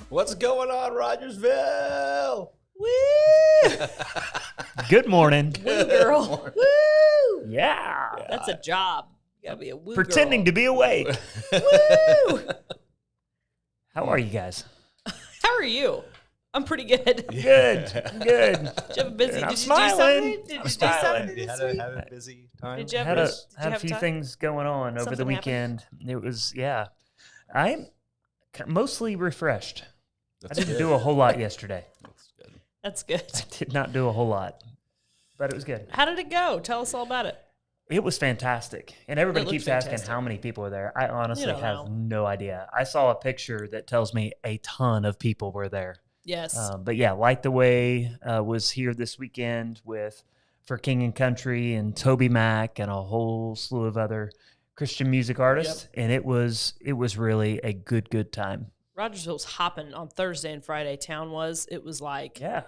What's going on, Rogersville? Woo! Good morning. Woo, girl. Woo! Yeah. That's a job. You gotta be a woo Pretending girl. to be awake. Woo! How are you guys? How are you? I'm pretty good. Good. I'm good. Did you have a busy? I'm Did you smiling. do something? Did you I'm do smiling. something You this had week? a busy time? Did you have, Had did a, you had a have few time? things going on over the Something weekend. It was, yeah. I'm mostly refreshed. I didn't do a whole lot yesterday. That's good. That's good. I did not do a whole lot, but it was good. How did it go? Tell us all about it. It was fantastic. And everybody It looked keeps asking fantastic. how many people were there. I honestly don't have know. no idea. I saw a picture that tells me a ton of people were there. Yes. But yeah, Light the Way was here this weekend for King and Country and Toby Mac and a whole slew of other Christian music artists. And it was really a good time. Rogersville was hopping on Thursday and Friday. Town was. It was like, Yeah.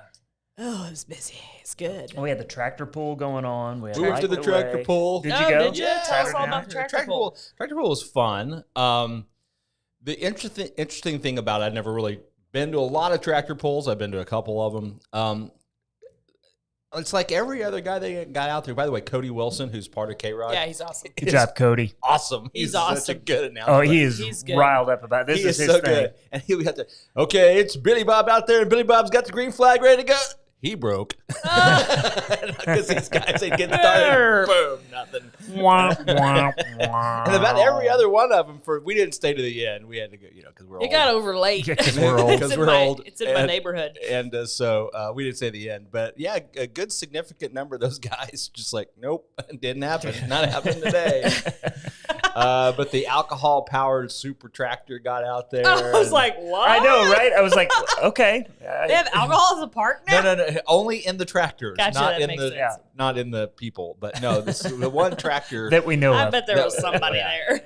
oh, it was busy. It's good. We had the tractor pull going on. We went to the tractor pull. Did Oh, you go? did you? Tell us Saturday all night? about the tractor pull. Tractor pull was fun. The interesting thing about it, I've never really been to a lot of tractor pulls. I've been to a couple of them. It's like every other guy that got out there. By the way, Cody Wilson, who's part of K-ROG. Yeah, he's awesome. Good job, Cody. Awesome. He's Such a awesome. good announcer. Oh, he is He's good. riled up about this. He is is his so thing. good. And he'll have to, okay, it's Billy Bob out there, and Billy Bob's got the green flag ready to go. He broke. Because these guys ain't getting started. Boom, nothing. Wah, wah, wah. And about every other one of them, we didn't stay to the end. We had to go, because we're old. It got over late. Yeah, 'cause we're old. It's Because in we're my- old. It's in my neighborhood. And so we didn't say the end. But yeah, a good significant number of those guys just like, nope, didn't happen. Not happening today. But the alcohol-powered super tractor got out there. I was like, what? I know, right? I was like, okay. They have alcohol as a park now? No, only in the tractors, Gotcha, not that in makes the sense. not in the people. But no, this is the one tractor. That we know I of. bet there was somebody there.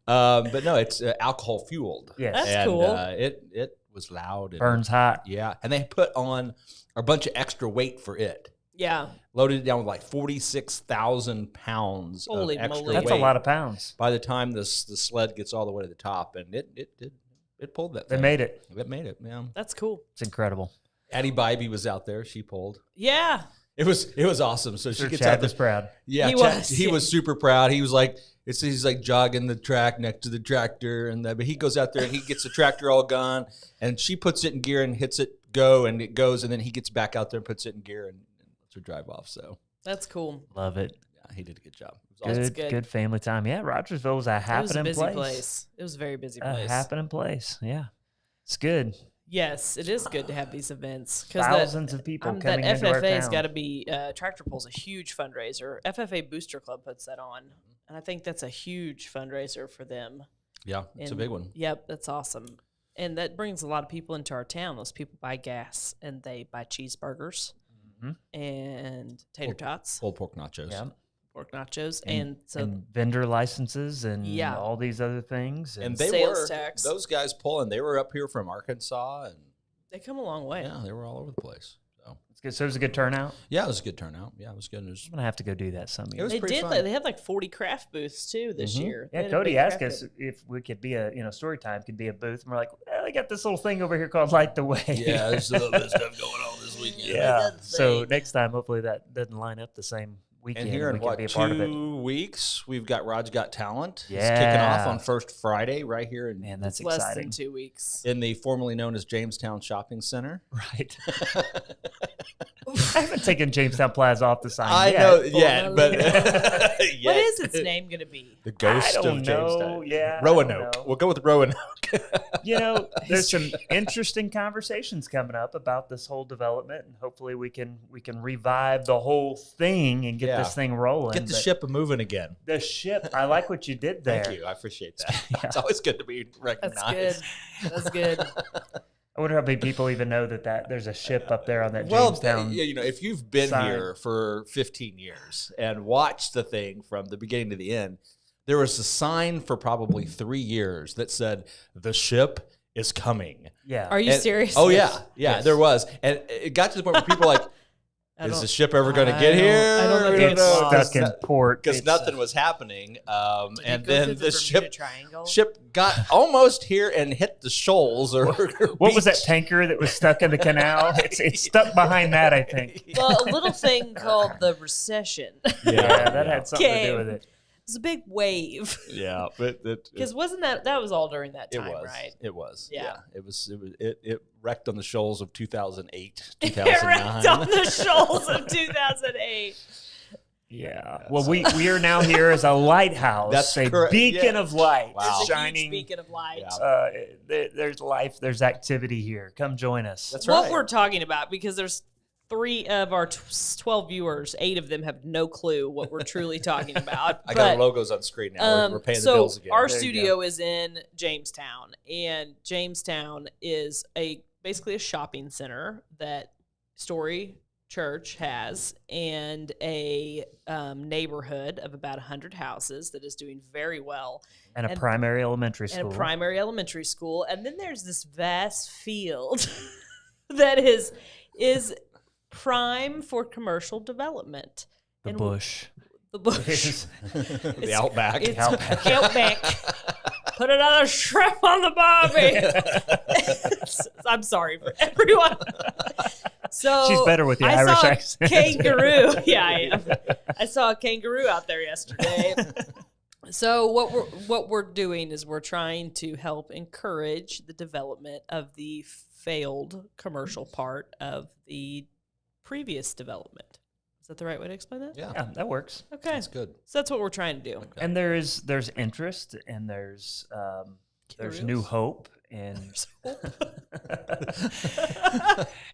But no, it's alcohol fueled. Yes. That's and, cool. It was loud. And, Burns hot. Yeah, and they put on a bunch of extra weight for it. Yeah. Loaded it down with like 46,000 pounds Holy of extra moly. That's weight. a lot of pounds. By the time the sled gets all the way to the top, and it pulled that They thing. made it. It made it, yeah. That's cool. It's incredible. Addie Bybee was out there. She pulled. Yeah. It was awesome. So she Sir gets Chad out was there. proud. Yeah, He Chad- was, he yeah. was super proud. He was like, he's like jogging the track next to the tractor, but he goes out there and he gets the tractor all gone, and she puts it in gear and hits it go, and it goes, and then he gets back out there and puts it in gear and lets her drive off. So That's cool. Love it. yeah, he did a good job. It was Good, awesome. good. good family time. Yeah, Rogersville was a It was a happening busy place. place. It was a very busy A place. happening place. Yeah. It's good. Yes, it is good to have these events. 'Cause Thousands of people that coming into our FFA's town. got to be, Tractor Pull's a huge fundraiser. FFA Booster Club puts that on. And I think that's a huge fundraiser for them. Yeah, it's a And- big one. Yep, that's awesome. And that brings a lot of people into our town. Those people buy gas and they buy cheeseburgers Mhm. and tater tots, Pulled pork nachos. Yeah. pork nachos, and vendor licenses and Yeah. all these other things. And they sales tax. those guys pulling. They were up here from Arkansas, and they come a long way. yeah, they were all over the place. So it's good. So it was a good turnout. yeah, it was a good turnout. Yeah, it was good. It was, I'm gonna have to go do that some year. was They pretty did. fun. They had like 40 craft booths too this year. They Yeah, had a Cody big asked craft us booth. if we could be story time could be a booth, and we're like, well, they got this little thing over here called Light the Way. yeah, there's a little bit of stuff going on this weekend. Yeah. Good So thing. next time, hopefully that doesn't line up the same weekend. And here in we can what, be a part of it. 2 weeks, we've got Raj Got Talent. It's Yeah. kicking off on first Friday right here in, Man, that's It's less exciting. than 2 weeks. in the formerly known as Jamestown Shopping Center. Right. I haven't taken Jamestown Plaza off the sign I yet. know, yeah, but What is its name going to be? The ghost I don't of know. Jamestown. Yeah, I don't Roanoke. know. We'll go with Roanoke. There's some interesting conversations coming up about this whole development, and hopefully we can revive the whole thing and get Yeah. this thing rolling. Get the But ship moving again. The ship. I like what you did there. Thank you. I appreciate that. Yeah. It's always good to be That's recognized. good. That's good. I wonder how many people even know that there's a ship up there on that Well, Jamestown. if you've been sign. here for 15 years and watched the thing from the beginning to the end, there was a sign for probably 3 years that said, "The ship is coming." Yeah. Are you And- serious? Oh, yeah. Yeah, Yes. there was. And it got to the point where people were like, I is don't- the ship ever going to I get don't- here? I don't know if It's it's stuck in port. Because It's- nothing was happening. Did And it go then through the Bermuda ship Triangle? got almost here and hit the shoals. Or What was that beach. tanker that was stuck in the canal? It's stuck behind that, I think. Well, a little thing called the recession. It Yeah, that had something to Okay. do with it. was a big wave. Yeah, but Because wasn't that was all during that it time, was. right? It was. Yeah. It wrecked on the shoals of 2008, It 2009. wrecked on the shoals of 2008. Yeah. Well, we are now here as a lighthouse, That's a correct. beacon Yeah. of light, Wow. There's a shining. huge beacon of light. Yeah. There's life. There's activity here. Come join us. That's What right. we're talking about, because there's 3 of our 12 viewers, 8 of them have no clue what we're truly talking about. I got our logos on screen now. We're paying the bills again. Our There you studio is in Jamestown, and Jamestown is basically a shopping center that Story Church has, and a neighborhood of about 100 houses that is doing very well, And a and- primary elementary and school. a primary elementary school. And then there's this vast field that is prime for commercial development. the And bush. The bush. the Outback. It's Outback. Outback. Put another shrimp on the barbie. I'm sorry for everyone. So She's better with the I Irish saw a accent. kangaroo. Yeah, I am. I saw a kangaroo out there yesterday. So what we're doing is we're trying to help encourage the development of the failed commercial part of the previous develement. Is that the right way to explain that? Yeah, Yeah, that works. Okay. that's good. So that's what we're trying to do. And there's interest, and there's new hope, and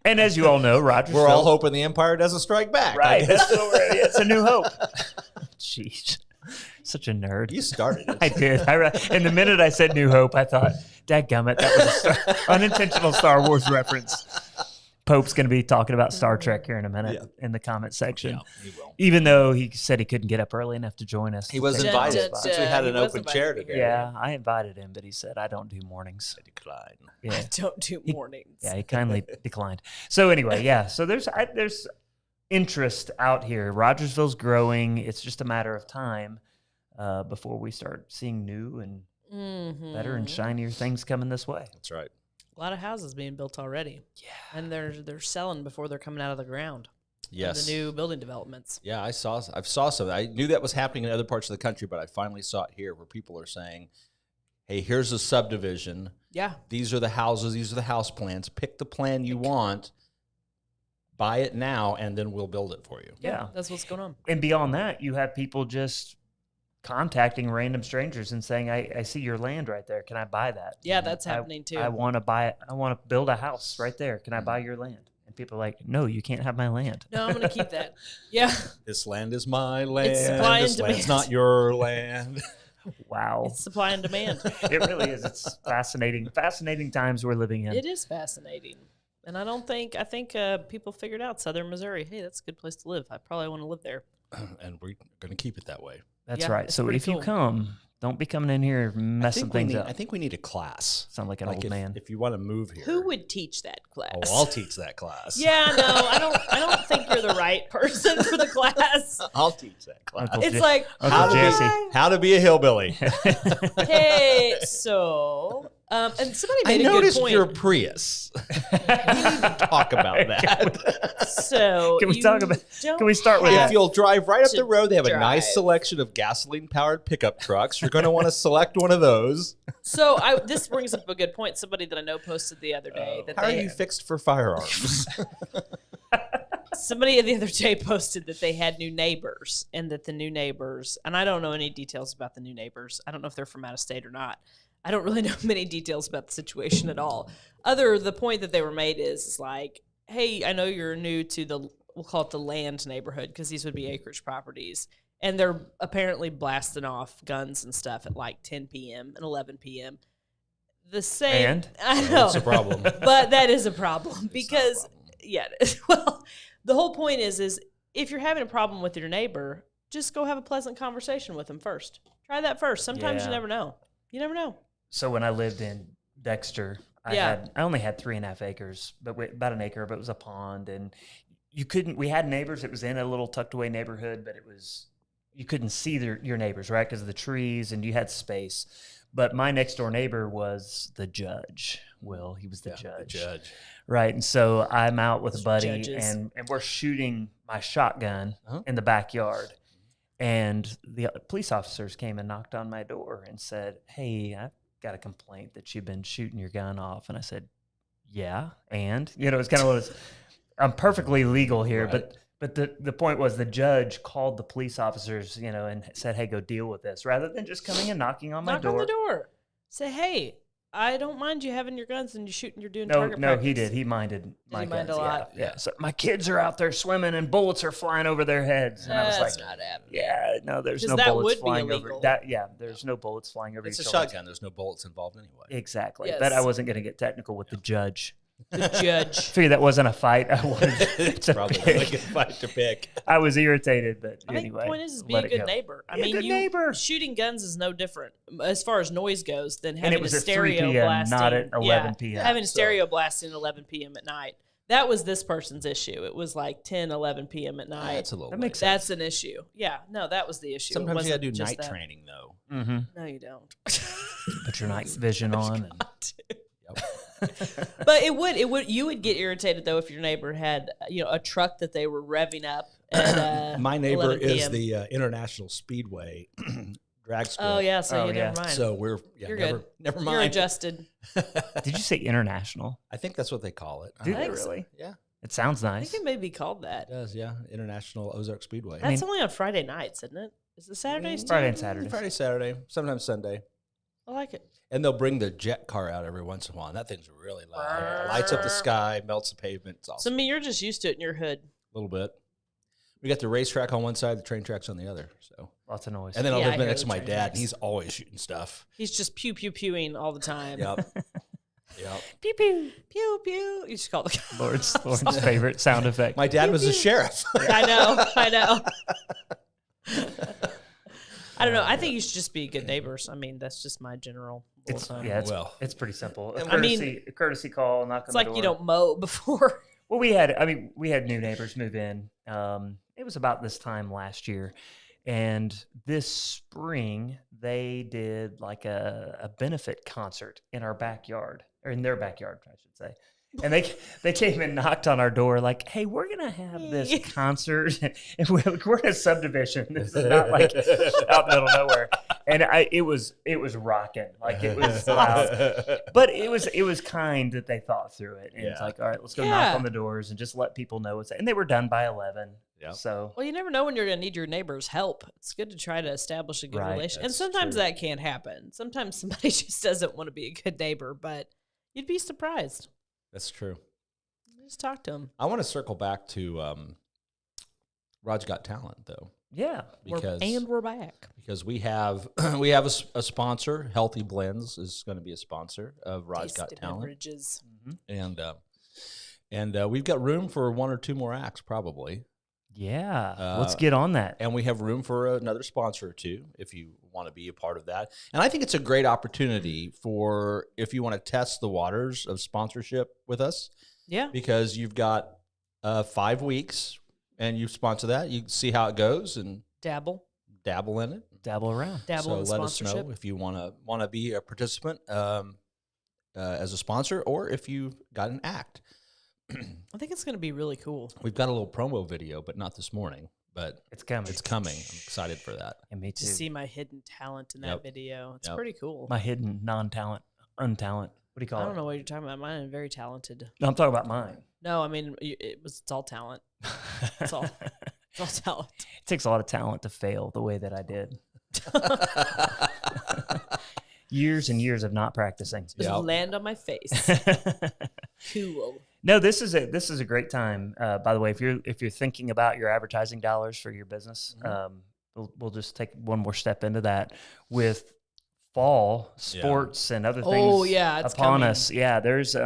and as you all know, Roger. We're all hoping the Empire doesn't strike back. I right. guess. That's what it's a new hope. Jeez, such a nerd. You started it. I did. And the minute I said New Hope, I thought, dadgummit, that was an unintentional Star Wars reference. Pope's going to be talking about Star Trek here in a minute in the comment section. Yeah, he will. Even though he said he couldn't get up early enough to join us. He was to take invited my spot. since we had He an was open chair invited. today. Yeah, I invited him, but he said, I don't do mornings. I decline. Yeah. I don't do mornings. Yeah, he kindly declined. So anyway, yeah. So there's interest out here. Rogersville's growing. It's just a matter of time before we start seeing new and better and shinier things coming this way. That's right. A lot of houses being built already. Yeah. And they're selling before they're coming out of the ground. Yes. The new building developments. Yeah, I saw some. I knew that was happening in other parts of the country, but I finally saw it here where people are saying, hey, here's a subdivision. Yeah. These are the houses. These are the house plans. Pick the plan you want. Buy it now, and then we'll build it for you. Yeah. That's what's going on. And beyond that, you have people just contacting random strangers and saying, I see your land right there. Can I buy that? Yeah, that's happening too. I want to buy it. I want to build a house right there. Can I buy your land? And people are like, no, you can't have my land. No, I'm going to keep that. Yeah. This land is my land. supply and this land's demand. not your land. Wow. It's supply and demand. It really is. It's fascinating times we're living in. It is fascinating. And I think people figured out Southern Missouri. Hey, that's a good place to live. I probably want to live there. and we're going to keep it that way. That's Yeah, right. it's So pretty if you cool. come, don't be coming in here messing things up. I think we need a class. Sound like an Like old if, man. if you want to move here. Who would teach that class? Oh, I'll teach that class. Yeah, no, I don't think you're the right person for the class. I'll teach that class. Uncle It's Je- like, Uncle Jesse. How to be a hillbilly. hey, so, and somebody I made a good noticed point. your Prius. We need to talk about that. So Can we you talk about- don't can we start with have If you'll drive right up to the road, they have a nice drive. selection of gasoline-powered pickup trucks. You're going to want to select one of those. So this brings up a good point. Somebody that I know posted the other day that How are they you fixed for firearms? somebody the other day posted that they had new neighbors and that the new neighbors, and I don't know any details about the new neighbors. I don't know if they're from out of state or not. I don't really know many details about the situation at all. The point that they were made is like, hey, I know you're new to we'll call it the land neighborhood because these would be acreage properties. And they're apparently blasting off guns and stuff at like 10 p.m. and 11 p.m. The same. And? I know. That's a problem. But that is a problem because, problem. yeah, well, the whole point is if you're having a problem with your neighbor, just go have a pleasant conversation with them first. Try that first. Sometimes Yeah. you never know. You never know. So when I lived in Dexter, I only had 3.5 acres, but about an acre, but it was a pond, and we had neighbors. It was in a little tucked away neighborhood, but you couldn't see your neighbors, right? Because of the trees, and you had space. But my next door neighbor was the judge. Will, he was the judge. Right. And so I'm out with a buddy Judges. and we're shooting my shotgun in the backyard. And the police officers came and knocked on my door and said, hey, I've got a complaint that you've been shooting your gun off. And I said, yeah. And, it's kind of one of those, I'm perfectly legal here, Right. but the point was the judge called the police officers, and said, hey, go deal with this, rather than just coming and knocking on my Knock door. on the door. Say, hey, I don't mind you having your guns and you're doing No, target practice. he did. He minded my he mind guns. a lot? Yeah. So my kids are out there swimming and bullets are flying over their heads. And I was That's like, not happening. yeah, no, there's 'Cause no that bullets would be flying over illegal. that. Yeah, there's no bullets flying over It's a your children. shotgun. There's no bullets involved anyway. Exactly. Yes. But I wasn't going to get technical with the judge. The judge. Figured that wasn't a fight. I wanted It's to probably pick. not a good fight to pick. I was irritated, but I think anyway. the point is be let a it good go. neighbor. I Be a mean, good neighbor. shooting guns is no different as far as noise goes than And having it was a at 3 stereo p.m., blasting. not at 11 p.m. Having a So- stereo blasting at 11 p.m. at night. That was this person's issue. It was like 10, 11 p.m. at night. That's a little That makes late. That's an issue. Yeah, no, that was the issue. It Sometimes you got to do wasn't just night that. training, though. Mm-hmm. No, you don't. Put your night vision on. But you would get irritated though if your neighbor had a truck that they were revving up at My neighbor 11 is p.m. the International Speedway drag strip. Oh yeah, so Oh, you yeah. never mind. So we're You're never, good. never You're mind. adjusted. Did you say international? I think that's what they call it. Do I they think so. really? Yeah, It sounds I nice. think it may be called that. it does. Yeah, International Ozark Speedway. That's only on Friday nights, isn't it? Is it Saturdays too? Friday and Saturday. Friday, Saturday, sometimes Sunday. I like it. And they'll bring the jet car out every once in a while. And that thing's really loud. It lights up the sky, melts the pavement. It's So I awesome. mean, you're just used to it in your hood. A little bit. We got the racetrack on one side, the train tracks on the other. So, Lots of noise. and then I Yeah, I live hear next the to my train dad, tracks. and he's always shooting stuff. He's just pew pew pewing all the time. Yep. Yep. Pew pew pew pew. You just call the Lord's favorite sound effect. My dad was a sheriff. I know. I don't know. I think you should just be good neighbors. I mean, that's just my general rule of It's thumb. it's pretty simple. And A I mean- courtesy call, knock It's on like the door. you don't mow before. Well, we had new neighbors move in. It was about this time last year, and this spring they did like a benefit concert in our backyard, or in their backyard, I should say. And they came and knocked on our door like, "Hey, we're gonna have this concert, and we're in a subdivision. This is not like out in the middle of nowhere." And it was rocking, like it was loud, but it was kind that they thought through it. And it's Yeah. like, all right, let's go Yeah. knock on the doors and just let people know what's. And they were done by 11. Yep. So Well, you never know when you're going to need your neighbor's help. It's good to try to establish a good Right, relation. And that's sometimes true. that can't happen. Sometimes somebody just doesn't want to be a good neighbor, but you'd be surprised. That's true. Just talk to them. I want to circle back to Raj Got Talent, though, yeah, because We're back. because we have a sponsor. Healthy Blends is going to be a sponsor of Raj Got Tasty Talent, beverages. and we've got room for one or two more acts probably. Yeah, let's get on that. And we have room for another sponsor or two if you want to be a part of that. And I think it's a great opportunity for if you want to test the waters of sponsorship with us. Yeah. Because you've got 5 weeks and you sponsor that. You see how it goes and dabble in it. Dabble around. Dabble in So let sponsorship. us know if you want to be a participant as a sponsor or if you've got an act. I think it's going to be really cool. We've got a little promo video, but not this morning. But it's coming. It's coming. I'm excited for that. And me too. To see my hidden talent in that video. It's pretty cool. My hidden non-talent, untalent. What do you call it? I don't know what you're talking about. Mine is very talented. No, I'm talking about mine. No, I mean, it's all talent. It's all talent. It takes a lot of talent to fail the way that I did. Years and years of not practicing. Just land on my face. Cool. No, this is a great time. By the way, if you're thinking about your advertising dollars for your business, we'll just take one more step into that with fall sports and other things. Oh yeah, it's upon coming. us. Yeah, there's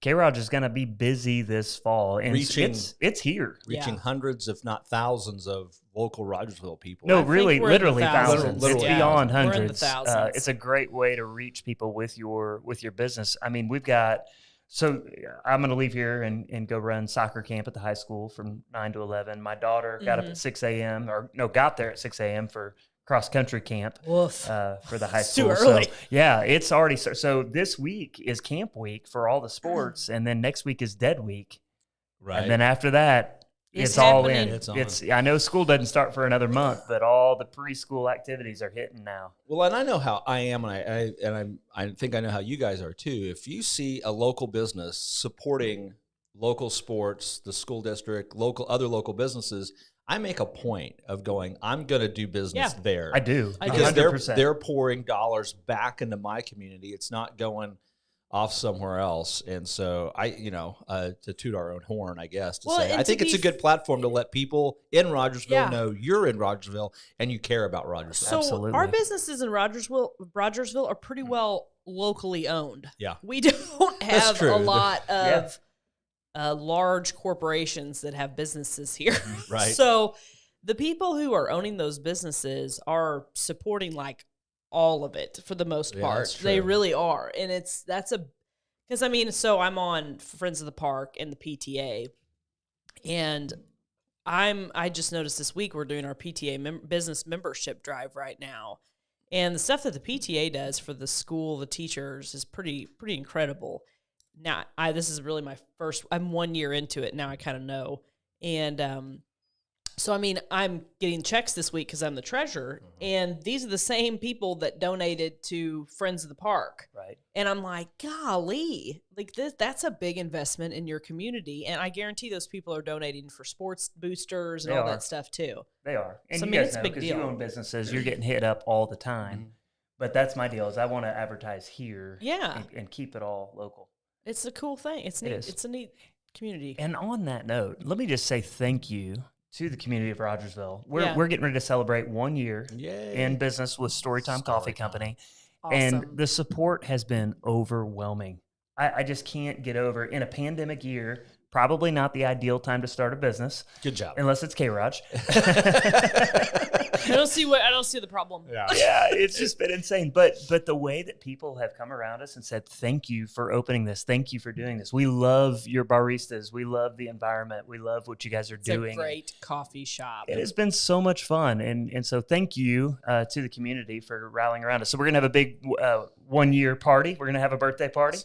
K-ROG is going to be busy this fall, and it's here. Reaching hundreds, if not thousands, of local Rogersville people. No, I think really, we're in the literally thousands. Literally It's beyond We're in the hundreds. thousands. It's a great way to reach people with your business. I mean, we've got. So I'm going to leave here and go run soccer camp at the high school from 9 to 11. My daughter got up at 6 a.m. got there at 6 a.m. for cross country camp for the high school. Too early. So, yeah, it's already so this week is camp week for all the sports, and then next week is dead week. Right. And then after that, it's all in. It's I know school doesn't start for another month, but all the preschool activities are hitting now. Well, and I know how I am, and I think I know how you guys are too. If you see a local business supporting local sports, the school district, other local businesses, I make a point of going, I'm going to do business there. I do. Because 100%. they're pouring dollars back into my community. It's not going off somewhere else. And so to toot our own horn, I guess, I think it's a good platform to let people in Rogersville know you're in Rogersville and you care about Rogersville. So Absolutely. Our businesses in Rogersville are pretty well locally owned. Yeah. We don't have true. a lot of large corporations that have businesses here. Right. So the people who are owning those businesses are supporting like all of it for the most part. They really are. And so I'm on Friends of the Park and the PTA, and I just noticed this week we're doing our PTA business membership drive right now. And the stuff that the PTA does for the school, the teachers, is pretty incredible. Now, this is really my first, I'm 1 year into it. Now I kind of know. And so, I mean, I'm getting checks this week because I'm the treasurer. And these are the same people that donated to Friends of the Park. Right. And I'm like, golly, like that's a big investment in your community. And I guarantee those people are donating for sports boosters and all that stuff too. They are. And so, you I mean, guys it's a know, big 'cause deal. you own businesses, you're getting hit up all the time. But that's my deal is I want to advertise here and keep it all local. It's a cool thing. It's neat. It's a neat community. And on that note, let me just say thank you to the community of Rogersville. We're getting ready to celebrate 1 year in business with Storytime Coffee Company. Awesome. And the support has been overwhelming. I just can't get over, in a pandemic year, probably not the ideal time to start a business. Good job. Unless it's K-ROG. I don't see the problem. Yeah, it's just been insane. But the way that people have come around us and said, thank you for opening this. Thank you for doing this. We love your baristas. We love the environment. We love what you guys are doing. It's a great coffee shop. It has been so much fun. And so thank you to the community for rallying around us. So we're going to have a big 1 year party. We're going to have a birthday party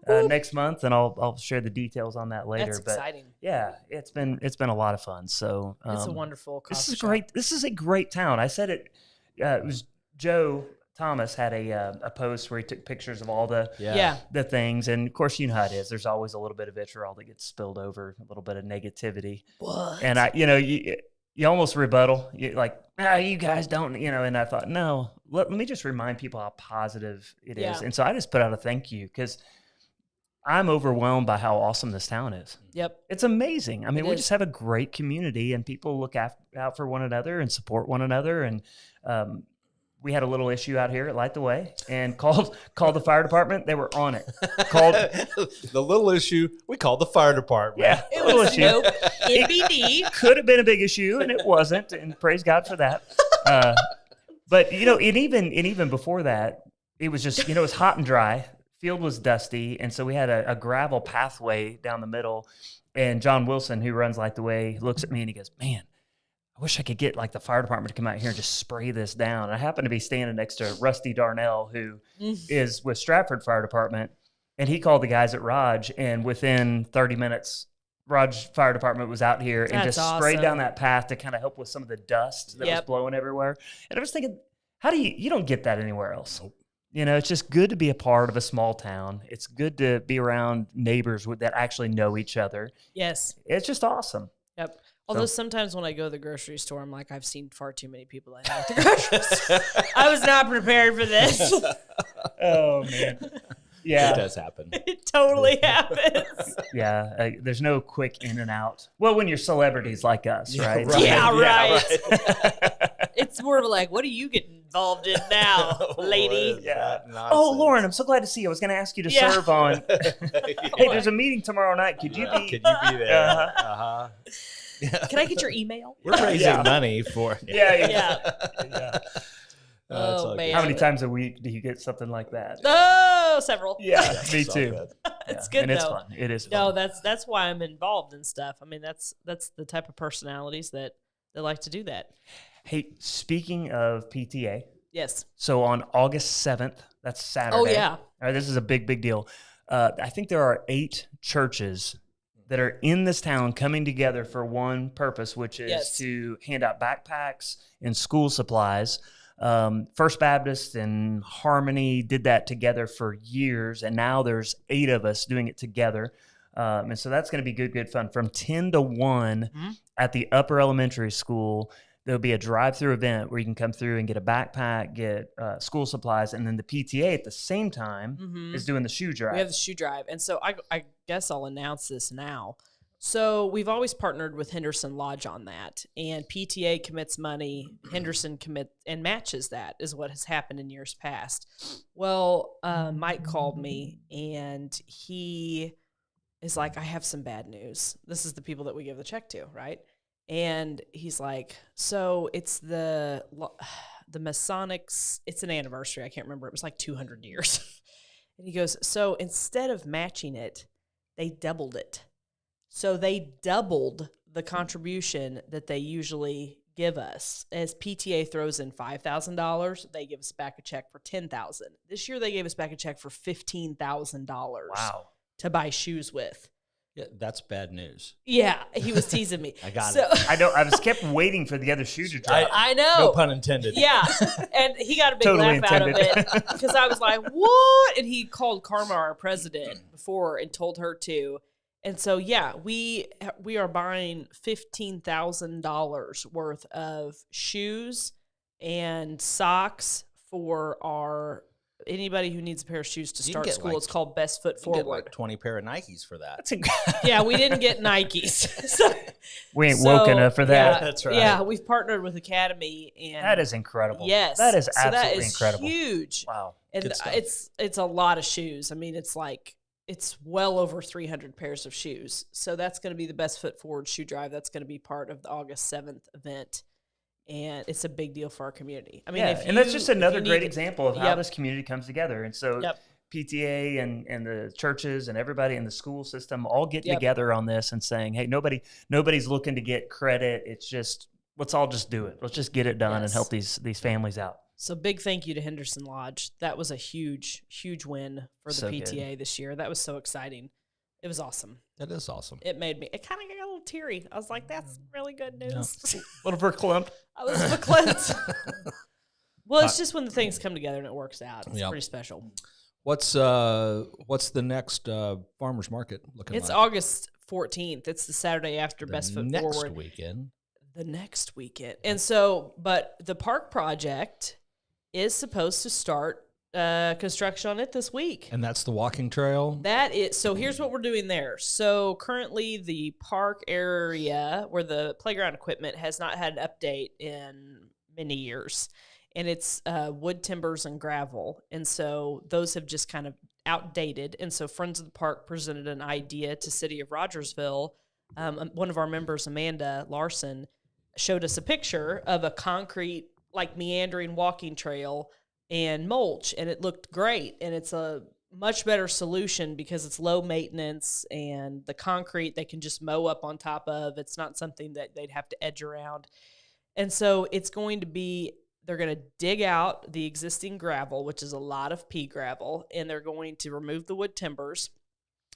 next month, and I'll share the details on that later. That's exciting. Yeah, it's been a lot of fun. So it's a wonderful coffee this is shop. great. This is a great town. I said it. It was Joe Thomas had a post where he took pictures of all the things, and of course you know how it is. There's always a little bit of vitriol that gets spilled over, a little bit of negativity. What? And you almost rebuttal. You're like, you guys don't, and I thought, no, let me just remind people how positive it is. And so I just put out a thank you because I'm overwhelmed by how awesome this town is. Yep. It's amazing. I mean, we just have a great community, and people look out for one another and support one another. And we had a little issue out here at Light the Way and called the fire department. They were on it. Called the little issue we called the fire department. Yeah, It little was issue. no NBD. Could have been a big issue, and it wasn't. And praise God for that. But and even before that, it was just it was hot and dry. Field was dusty, and so we had a gravel pathway down the middle. And John Wilson, who runs Light the Way, looks at me and he goes, "Man, I wish I could get like the fire department to come out here and just spray this down." And I happen to be standing next to Rusty Darnell, who is with Stratford Fire Department, and he called the guys at ROG, and within 30 minutes, ROG Fire Department was out here and That's just sprayed awesome. down that path to kind of help with some of the dust that was blowing everywhere. And I was thinking, how do you don't get that anywhere else? Nope. It's just good to be a part of a small town. It's good to be around neighbors that actually know each other. Yes. It's just awesome. Yep. Although sometimes when I go to the grocery store, I'm like, I've seen far too many people I know at the grocery store. I was not prepared for this. Oh, man. Yeah. It does happen. It totally happens. Yeah. There's no quick in and out. Well, when you're celebrities like us, right? Yeah, right. It's more of like, what are you getting involved in now, lady? Yeah. Oh, Lauren, I'm so glad to see you. I was going to ask you to serve on. Hey, there's a meeting tomorrow night. Could you be? Could you be there? Uh-huh. Can I get your email? We're raising money for. Yeah. Oh, man. How many times a week do you get something like that? Oh, several. Yeah, me too. It's good, and though. it's fun. It is No, fun. that's why I'm involved in stuff. I mean, that's the type of personalities that like to do that. Hey, speaking of PTA, Yes. so on August 7th, that's Saturday. Oh, yeah. All right, this is a big deal. I think there are 8 churches that are in this town coming together for one purpose, which is to hand out backpacks and school supplies. First Baptist and Harmony did that together for years, and now there's 8 of us doing it together. And so that's going to be good fun. From 10 to 1 at the upper elementary school, there'll be a drive-through event where you can come through and get a backpack, get school supplies, and then the PTA at the same time is doing the shoe drive. We have the shoe drive. And so I guess I'll announce this now. So we've always partnered with Henderson Lodge on that. And PTA commits money, Henderson and matches that is what has happened in years past. Well, Mike called me, and he is like, I have some bad news. This is the people that we give the check to, right? And he's like, so it's the Masonics, it's an anniversary. I can't remember. It was like 200 years. And he goes, so instead of matching it, they doubled it. So they doubled the contribution that they usually give us. As PTA throws in $5,000, they give us back a check for $10,000. This year they gave us back a check for $15,000. Wow. To buy shoes with. Yeah, that's bad news. Yeah, he was teasing me. I got it. I know. I was kept waiting for the other shoe to drop. I know. No pun intended. Yeah, and he got a big Totally laugh out of intended. it because I was like, "What?" And he called Karma, our president, before and told her to. And so, yeah, we are buying $15,000 worth of shoes and socks for anybody who needs a pair of shoes to start school. It's called Best Foot You get Forward. like 20 pair of Nikes for that. Yeah, we didn't get Nikes. We ain't woke enough for that. Yeah, That's right. Yeah, we've partnered with Academy, and That is incredible. yes, That is so absolutely that is incredible. huge. Wow. And Good stuff. it's a lot of shoes. I mean, it's well over 300 pairs of shoes. So that's going to be the Best Foot Forward shoe drive. That's going to be part of the August 7th event. And it's a big deal for our community. I mean, and that's just another great example of how Yep. this community comes together. And so PTA and the churches and everybody in the school system all getting together on this and saying, hey, nobody's looking to get credit. It's just, let's all just do it. Let's just get it done and help these families out. So big thank you to Henderson Lodge. That was a huge win for the PTA this year. That was so exciting. It was awesome. That is awesome. It kind of got a little teary. I was like, that's really good news. A little verklempt. I was verklempt. Well, it's just when the things come together and it works out. It's pretty special. What's the next farmers market looking It's like? August 14th. It's the Saturday after Best Foot next Forward. weekend. The next weekend. And so, but the park project is supposed to start construction on it this week. And that's the walking trail? So here's what we're doing there. So currently the park area where the playground equipment has not had an update in many years. and it's wood timbers and gravel. And so those have just kind of outdated. And so Friends of the Park presented an idea to City of Rogersville. One of our members, Amanda Larson, showed us a picture of a concrete, like meandering walking trail and mulch, and it looked great. And it's a much better solution because it's low maintenance, and the concrete they can just mow up on top of. It's not something that they'd have to edge around. And so it's going to be, they're going to dig out the existing gravel, which is a lot of pea gravel, and they're going to remove the wood timbers,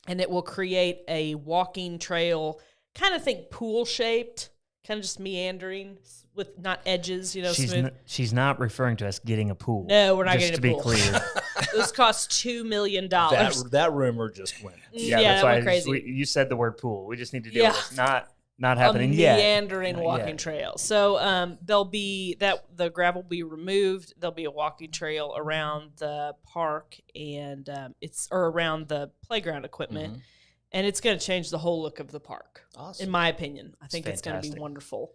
and it will create a walking trail, kind of think pool shaped, kind of just meandering with not edges, smooth. She's not referring to us getting a pool. No, we're not just getting a pool. Just to be clear. Those cost $2 million. That rumor just went. Yeah, that went that's why crazy. you said the word pool. We just need to deal with this. Not A happening yet. meandering Not walking yet. trail. So there'll be the gravel will be removed. There'll be a walking trail around the park and around the playground equipment, and it's going to change the whole look of the park. Awesome. In my opinion, I think it's going to be fantastic. wonderful.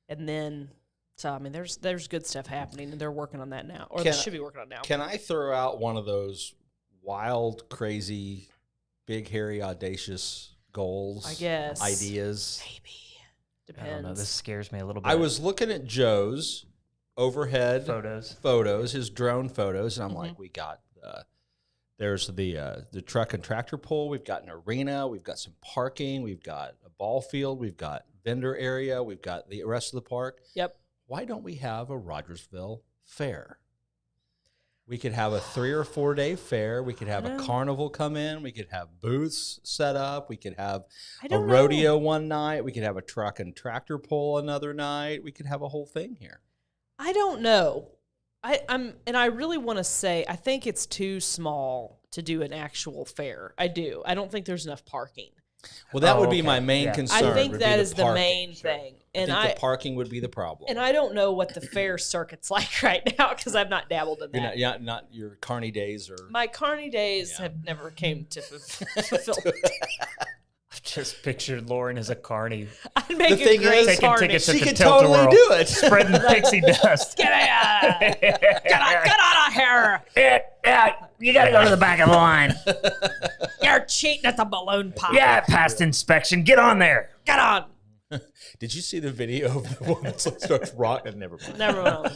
And then, so I mean, there's good stuff happening, and they're working on that now, or Can they I- should be working on it now. Can I throw out one of those wild, crazy, big, hairy, audacious goals? I guess Ideas. maybe I depends. don't know. This scares me a little bit. I was looking at Joe's overhead photos. his drone photos, and I'm like, we got there's the truck and tractor pull. We've got an arena. We've got some parking. We've got a ball field. We've got vendor area. We've got the rest of the park. Yep. Why don't we have a Rogersville fair? We could have a 3 or 4 day fair. We could have a carnival come in. We could have booths set up. We could have a rodeo one night. We could have a truck and tractor pull another night. We could have a whole thing here. I don't know. I really want to say I think it's too small to do an actual fair. I do. I don't think there's enough parking. Well, that would be my main concern. I think would that be is the parking. main thing. And I think the parking would be the problem. And I don't know what the fair circuit's like right now because I've not dabbled in that. You're not your carny days or My carny days have never came to fulfill. I've just pictured Lauren as a carny. I'd make The a thing great is, taking carny. tickets she at the could Tilt-A-Whirl, totally do it. spreading pixie dust. Get out of here! Yeah, you got to go to the back of the line. You're cheating at the balloon pop. Yeah, it passed inspection. Get on there. Get on. Did you see the video of the one that starts rocking? Never mind. Never mind.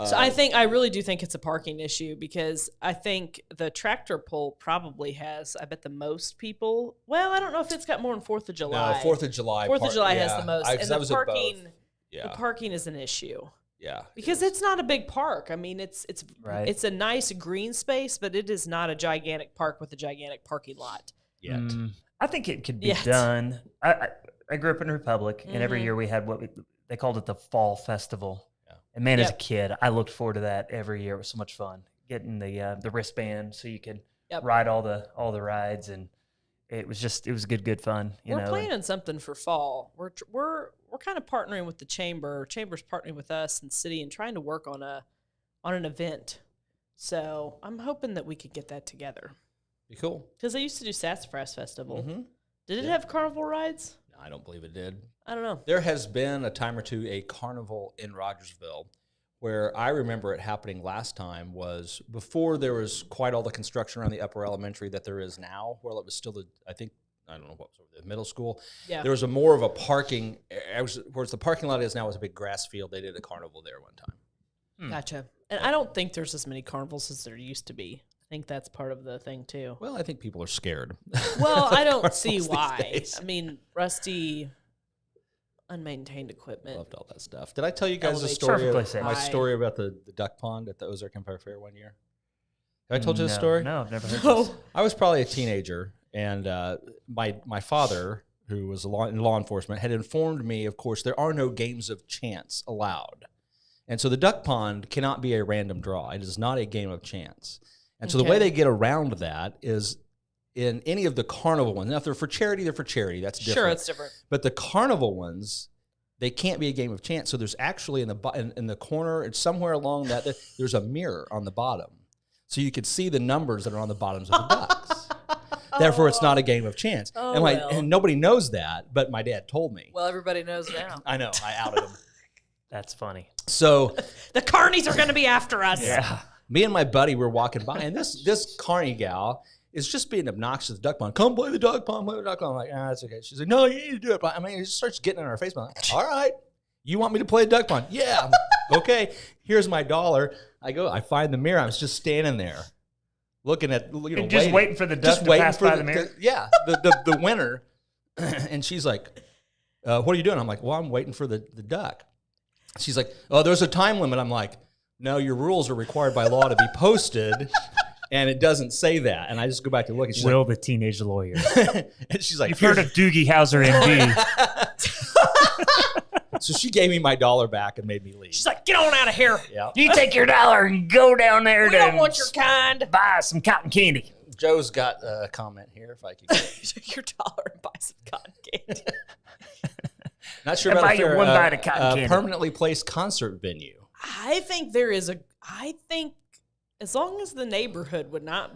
So I really do think it's a parking issue because I think the tractor pull probably has, I bet, the most people. Well, I don't know if it's got more than 4th of July. No, 4th of July. 4th of July has the most. And the parking. parking is an issue. Yeah. Because it's not a big park. I mean, it's Right. it's a nice green space, but it is not a gigantic park with a gigantic parking lot. Yet. I think it could be Yet. done. I grew up in Republic, and every year we had they called it the Fall Festival. Yeah. And man, as a Yep. kid, I looked forward to that every year. It was so much fun getting the wristband so you could Yep. ride all the rides, and it was good fun. We're planning something for fall. We're kind of partnering with the chamber. Chamber's partnering with us and city and trying to work on an event. So I'm hoping that we could get that together. Be cool. Because they used to do Sassafras Festival. Mm-hmm. Did it have carnival rides? I don't believe it did. I don't know. There has been a time or two a carnival in Rogersville where I remember it happening last time was before there was quite all the construction around the upper elementary that there is now. Well, it was still I don't know what was over the middle school. Yeah. There was a more of a parking, whereas the parking lot is now is a big grass field. They did a carnival there one time. Gotcha. And I don't think there's as many carnivals as there used to be. I think that's part of the thing too. Well, I think people are scared. Well, I don't Carnivals see these why. days. I mean, rusty, unmaintained equipment. Loved all that stuff. Did I tell you guys the Elevates story? perfectly safe. My story about the duck pond at the Ozark Empire Fair one year? Have I told you this No, story? No, I've never heard No. this. I was probably a teenager, and my father, who was in law enforcement, had informed me, of course, there are no games of chance allowed. And so the duck pond cannot be a random draw. It is not a game of chance. And so the way Okay. they get around that is in any of the carnival ones. Now, if they're for charity, they're for charity. That's different. Sure, it's different. But the carnival ones, they can't be a game of chance. So there's actually in the corner, it's somewhere along that, there's a mirror on the bottom. So you could see the numbers that are on the bottoms of the ducks. Therefore, it's not a game of chance. Oh, and nobody knows that, but my dad told me. Well, everybody knows now. I know. I outed him. That's funny. So The carnies are going to be after us. Yeah. me and my buddy were walking by, and this carny gal is just being obnoxious at the duck pond. Come play the duck pond, play the duck pond. I'm like, that's okay. She's like, no, you need to do it. I mean, it just starts getting in our face. I'm like, all right, you want me to play duck pond? Yeah. I'm like, okay, here's my $1. I find the mirror. I was just standing there looking at, And just waiting for the duck to pass by the mirror? Yeah, the winner. And she's like, what are you doing? I'm like, well, I'm waiting for the duck. She's like, oh, there's a time limit. I'm like, no, your rules are required by law to be posted, and it doesn't say that. And I just go back to look, and she's Will, the teenage lawyer. and she's like, You've heard of Doogie Howser, MD. So she gave me my $1 back and made me leave. She's like, get on out of here. Yeah. You take your $1 and go down there We don't want your kind. buy some cotton candy. Joe's got a comment here, if I could get it. Take your $1 and buy some cotton candy. Not sure And about buy a your fair, one bite of cotton candy. permanently placed concert venue. I think as long as the neighborhood would not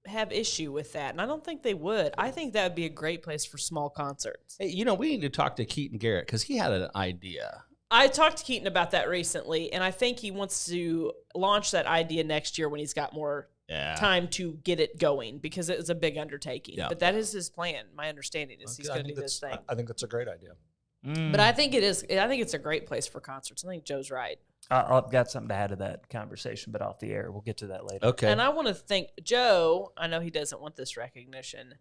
have issue with that, and I don't think they would, I think that would be a great place for small concerts. Hey, we need to talk to Keaton Garrett because he had an idea. I talked to Keaton about that recently, and I think he wants to launch that idea next year when he's got more time to get it going, because it was a big undertaking. Yeah. But that is his plan. My understanding is he's going to do this thing. I think that's a great idea. But I think it is. I think it's a great place for concerts. I think Joe's right. I've got something to add to that conversation, but off the air. We'll get to that later. Okay. And I want to thank Joe. I know he doesn't want this recognition.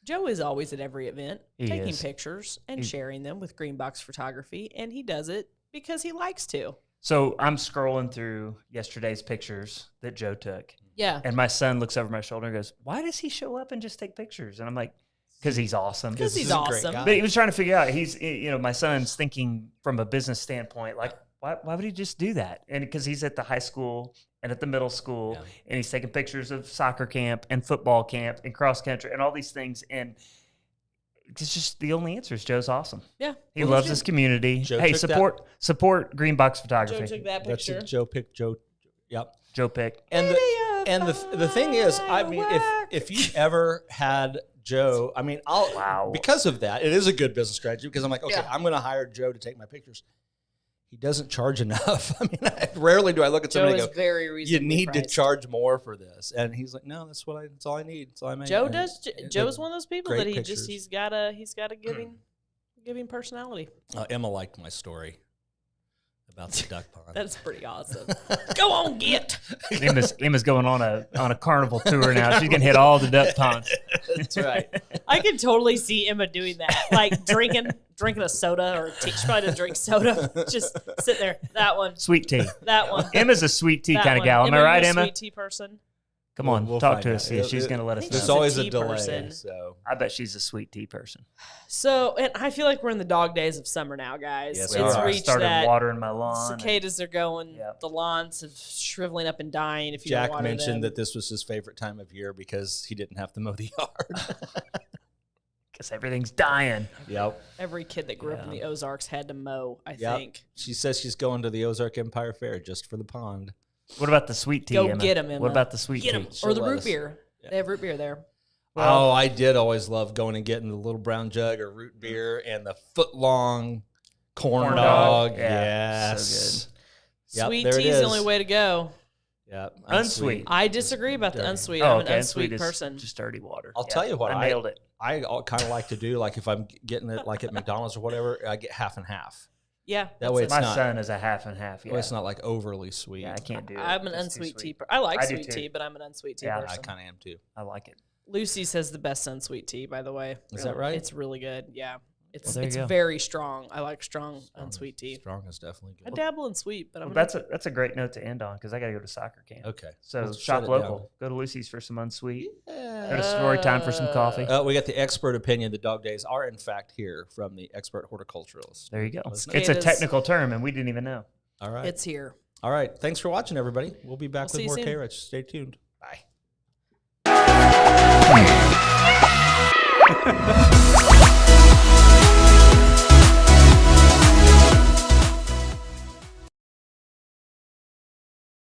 Joe is always at every event, He taking is. pictures and sharing them with Greenbox Photography, and he does it because he likes to. So I'm scrolling through yesterday's pictures that Joe took, Yeah. and my son looks over my shoulder and goes, "Why does he show up and just take pictures?" And I'm like, "Because he's awesome." Because he's This is a great awesome. guy. But he was trying to figure out. My son's thinking from a business standpoint, like, why would he just do that? And because he's at the high school and at the middle school, and he's taking pictures of soccer camp and football camp and cross country and all these things, and it's just the only answer is Joe's awesome. Yeah. He loves his community. Joe Hey, took support Greenbox Photography. Joe took that That's picture. a Joe pick. Joe. Yep. Joe picked. And the thing is, I mean, if you ever had Joe, I mean, because of that, it is a good business strategy, because I'm like, okay, I'm going to hire Joe to take my pictures. He doesn't charge enough. I mean, rarely do I look at Joe somebody is and go, very you reasonably need to priced. charge more for this. And he's like, no, that's all I need. That's all I make. Joe And does. it- Joe's one of those people great that pictures. he's got a giving personality. Emma liked my story about the duck pond. That's pretty awesome. Go on, get. Emma's going on a carnival tour now. She's gonna hit all the duck ponds. That's right. I can totally see Emma doing that, like drinking a soda or tea. She probably doesn't drink soda. Just sit there. That one. Sweet tea. That one. Emma's a sweet tea that kind of one. gal. Am I Emma, right, you a Emma? Sweet tea person. Come on, We'll talk find to out. us. See if she's gonna let us think know. There's she's a always a tea delay. person. So I bet she's a sweet tea person. So, and I feel like we're in the dog days of summer now, guys. Yes, it's we are. I reached started that. watering my lawn. Cicadas are going. Yep. The lawns are shriveling up and dying. If you don't Jack water mentioned them. that this was his favorite time of year because he didn't have to mow the yard. Because everything's dying. Yep. Every kid that grew up in the Ozarks had to mow. I Yep. think. She says she's going to the Ozark Empire Fair just for the pond. What about the sweet tea? Go Emma? get 'em, Emma. What about the sweet Get tea? them She'll or the let root us- beer. Yeah. They have root beer there. Oh, I did always love going and getting the little brown jug or root beer and the foot-long corn dog. Yeah, Yes. so Yep, Sweet there it tea is the is. only way to go. Yep. Unsweet. I disagree about the Dirty. unsweet. Oh, I'm okay. an unsweet is person. Just dirty water. I'll tell you what, I nailed it. I kind of like to do, like if I'm getting it like at McDonald's or whatever, I get half and half. Yeah. That way that's it's it. My not- son is a half and half. Yeah, Well, it's not like overly sweet. Yeah, I can't do it. I'm an It's too unsweet sweet. tea. I like I do sweet too. tea, but I'm an unsweet tea Yeah, I person. kind of am too. I like it. Lucy says the best unsweet tea, by the way. Is that right? It's really good. Yeah. It's there you it's go. very strong. I like strong unsweet tea. Strong is definitely I good. dabble in sweet, but I'm Well, gonna- that's a great note to end on because I got to go to soccer camp. Okay. So Let's shop shut it local. down. Go to Lucy's for some unsweet. Go Yeah. to Story Time for some coffee. We got the expert opinion. The dog days are in fact here from the expert horticulturalist. There you go. Let's It's a Cicadas. technical term, and we didn't even know. All right. It's here. All right. Thanks for watching, everybody. We'll be back We'll see with you more soon. K-ROG. Stay tuned. Bye.